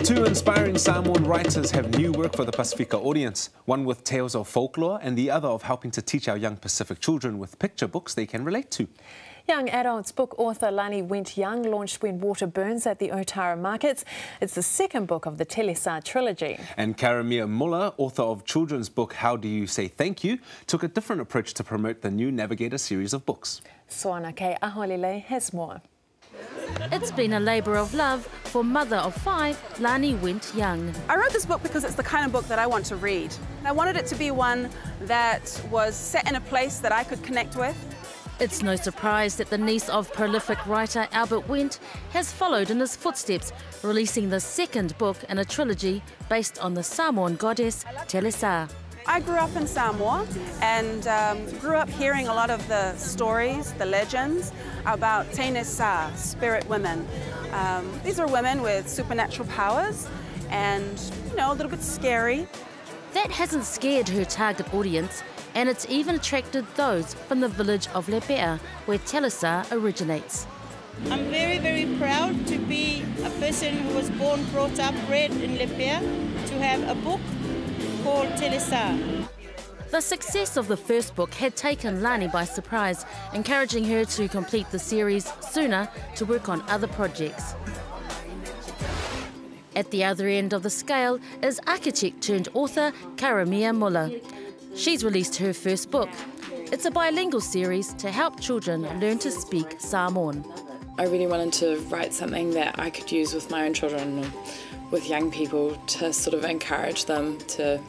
Two inspiring Samoan writers have new work for the Pasifika audience, one with tales of folklore and the other of helping to teach our young Pacific children with picture books they can relate to. Young adults book author Lani Wint Young launched When Water Burns at the Otara Markets. It's the second book of the Telesa trilogy. And Karamia Muller, author of children's book How Do You Say Thank You, took a different approach to promote the new Navigator series of books. Soana Kei Aholile has more. It's been a labour of love for mother of 5, Lani Wint Young. I wrote this book because it's the kind of book that I want to read. I wanted it to be one that was set in a place that I could connect with. It's no surprise that the niece of prolific writer Albert Wendt has followed in his footsteps, releasing the second book in a trilogy based on the Samoan goddess Telesa. I grew up in Samoa and grew up hearing a lot of the stories, the legends about Telesa, spirit women. These are women with supernatural powers and, you know, a little bit scary. That hasn't scared her target audience, and it's even attracted those from the village of Lepea, where Telesa originates. I'm very, very proud to be a person who was born, brought up, bred in Lepea, to have a book called Telesa. The success of the first book had taken Lani by surprise, encouraging her to complete the series sooner to work on other projects. At the other end of the scale is architect turned author Karamia Muller. She's released her first book. It's a bilingual series to help children learn to speak Samoan. I really wanted to write something that I could use with my own children or with young people to sort of encourage them to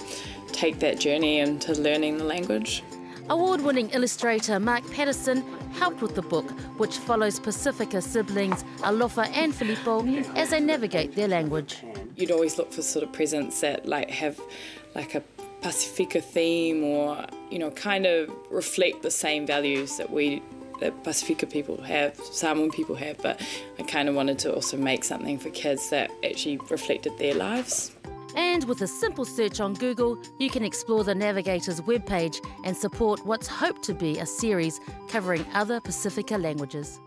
take that journey into learning the language. Award-winning illustrator Mark Patterson helped with the book, which follows Pasifika siblings Alofa and Filippo as they navigate their language. You'd always look for sort of presents that have a Pasifika theme or, you know, kind of reflect the same values that Pasifika people have, Samoan people have, but I kind of wanted to also make something for kids that actually reflected their lives. And with a simple search on Google, you can explore the Navigator's webpage and support what's hoped to be a series covering other Pasifika languages.